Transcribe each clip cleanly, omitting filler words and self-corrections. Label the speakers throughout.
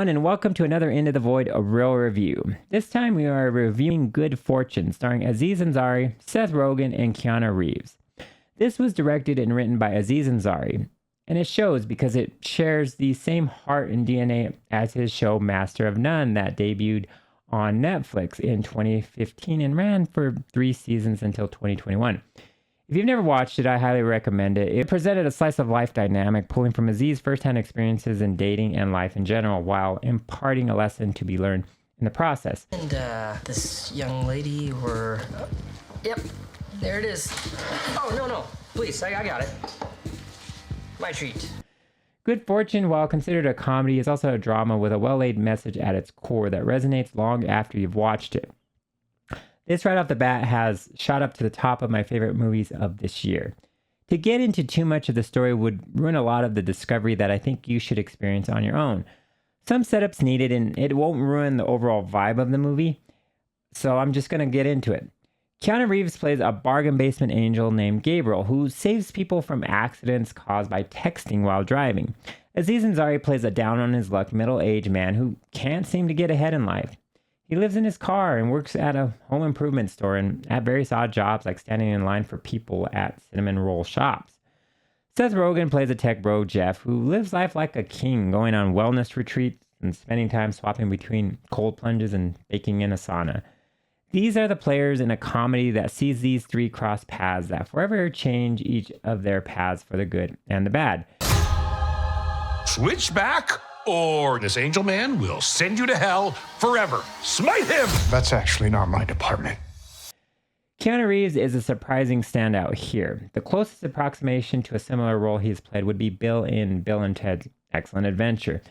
Speaker 1: everyone, and welcome to another Into the Void, a real review. This time we are reviewing Good Fortune, starring Aziz Ansari, Seth Rogen, and Keanu Reeves. This was directed and written by Aziz Ansari, and it shows because it shares the same heart and DNA as his show Master of None that debuted on Netflix in 2015 and ran for 3 seasons until 2021. If you've never watched it, I highly recommend it. It presented a slice of life dynamic, pulling from Aziz's firsthand experiences in dating and life in general, while imparting a lesson to be learned in the process.
Speaker 2: And this young lady were... yep, there it is. Oh, no, please, I got it. My treat.
Speaker 1: Good Fortune, while considered a comedy, is also a drama with a well-laid message at its core that resonates long after you've watched it. This right off the bat has shot up to the top of my favorite movies of this year. To get into too much of the story would ruin a lot of the discovery that I think you should experience on your own. Some setups needed, and it won't ruin the overall vibe of the movie, so I'm just going to get into it. Keanu Reeves plays a bargain basement angel named Gabriel who saves people from accidents caused by texting while driving. Aziz Ansari plays a down-on-his-luck middle-aged man who can't seem to get ahead in life. He lives in his car and works at a home improvement store and at various odd jobs like standing in line for people at cinnamon roll shops. Seth Rogen plays a tech bro, Jeff, who lives life like a king, going on wellness retreats and spending time swapping between cold plunges and baking in a sauna. These are the players in a comedy that sees these three cross paths that forever change each of their paths for the good and the bad.
Speaker 3: Switch back, or this angel man will send you to hell forever. Smite him!
Speaker 4: That's actually not my department.
Speaker 1: Keanu Reeves is a surprising standout here. The closest approximation to a similar role he's played would be Bill in Bill and Ted's Excellent Adventure.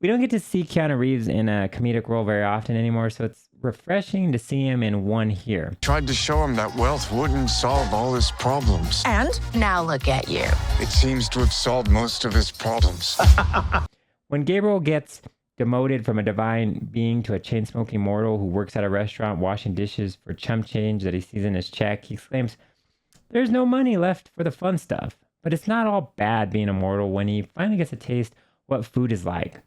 Speaker 1: We don't get to see Keanu Reeves in a comedic role very often anymore, so it's refreshing to see him in one here.
Speaker 4: Tried to show him that wealth wouldn't solve all his problems.
Speaker 5: And now look at you.
Speaker 4: It seems to have solved most of his problems.
Speaker 1: When Gabriel gets demoted from a divine being to a chain-smoking mortal who works at a restaurant washing dishes for chump change that he sees in his check, he exclaims, "There's no money left for the fun stuff." But it's not all bad being a mortal when he finally gets to taste what food is like.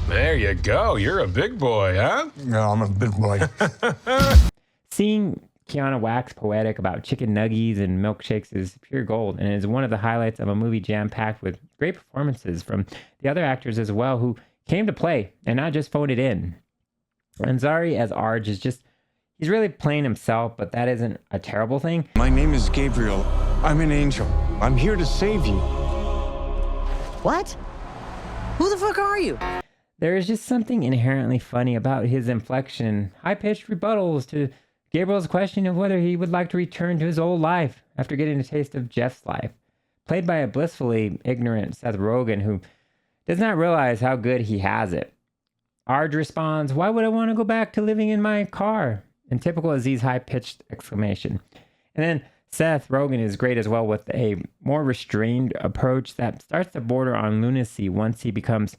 Speaker 3: There you go. You're a big boy, huh?
Speaker 4: No, I'm a big boy.
Speaker 1: Seeing Keanu wax poetic about chicken nuggies and milkshakes is pure gold, and is one of the highlights of a movie jam-packed with great performances from the other actors as well who came to play and not just phoned it in. Ansari as Arj is just, he's really playing himself, but that isn't a terrible thing.
Speaker 4: My name is Gabriel. I'm an angel. I'm here to save you.
Speaker 5: What? Who the fuck are you?
Speaker 1: There is just something inherently funny about his inflection, high-pitched rebuttals to Gabriel's question of whether he would like to return to his old life after getting a taste of Jeff's life, played by a blissfully ignorant Seth Rogen who does not realize how good he has it. Arj responds, "Why would I want to go back to living in my car?" in typical Aziz high-pitched exclamation. And then Seth Rogen is great as well with a more restrained approach that starts to border on lunacy once he becomes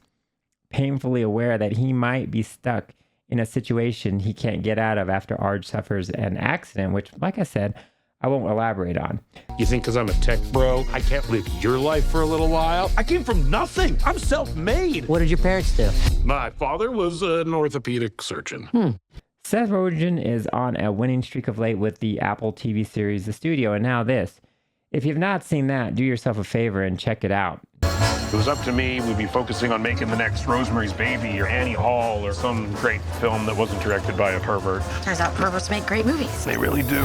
Speaker 1: painfully aware that he might be stuck in a situation he can't get out of after Arj suffers an accident, which, like I said, I won't elaborate on.
Speaker 3: You think because I'm a tech bro, I can't live your life for a little while? I came from nothing. I'm self-made.
Speaker 5: What did your parents do?
Speaker 3: My father was an orthopedic surgeon.
Speaker 1: Seth Rogen is on a winning streak of late with the Apple TV series The Studio, and now this. If you've not seen that, do yourself a favor and check it out.
Speaker 6: If it was up to me, we'd be focusing on making the next Rosemary's Baby or Annie Hall or some great film that wasn't directed by a pervert.
Speaker 5: Turns out perverts make great movies.
Speaker 6: They really do.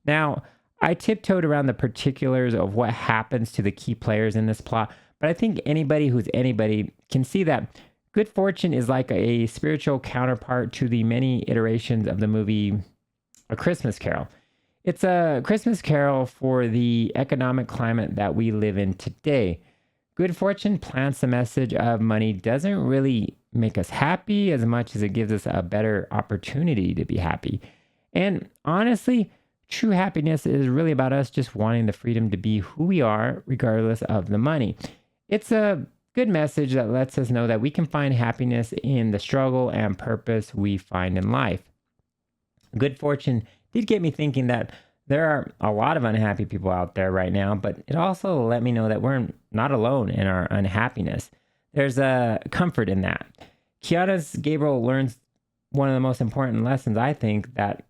Speaker 1: Now, I tiptoed around the particulars of what happens to the key players in this plot, but I think anybody who's anybody can see that Good Fortune is like a spiritual counterpart to the many iterations of the movie A Christmas Carol. It's a Christmas Carol for the economic climate that we live in today. Good Fortune plants the message of money doesn't really make us happy as much as it gives us a better opportunity to be happy. And honestly, true happiness is really about us just wanting the freedom to be who we are, regardless of the money. It's a good message that lets us know that we can find happiness in the struggle and purpose we find in life. Good Fortune did get me thinking that there are a lot of unhappy people out there right now, but it also let me know that we're not alone in our unhappiness. There's a comfort in that. Kiana's Gabriel learns one of the most important lessons, I think, that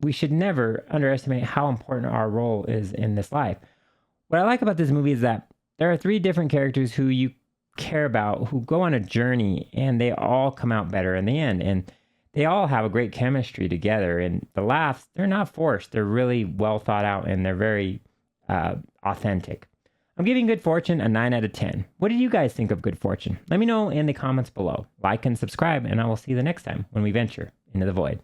Speaker 1: we should never underestimate how important our role is in this life. What I like about this movie is that there are 3 different characters who you care about, who go on a journey, and they all come out better in the end. And they all have a great chemistry together. And the laughs, they're not forced. They're really well thought out, and they're very authentic. I'm giving Good Fortune a 9 out of 10. What did you guys think of Good Fortune? Let me know in the comments below. Like and subscribe, and I will see you the next time when we venture into the void.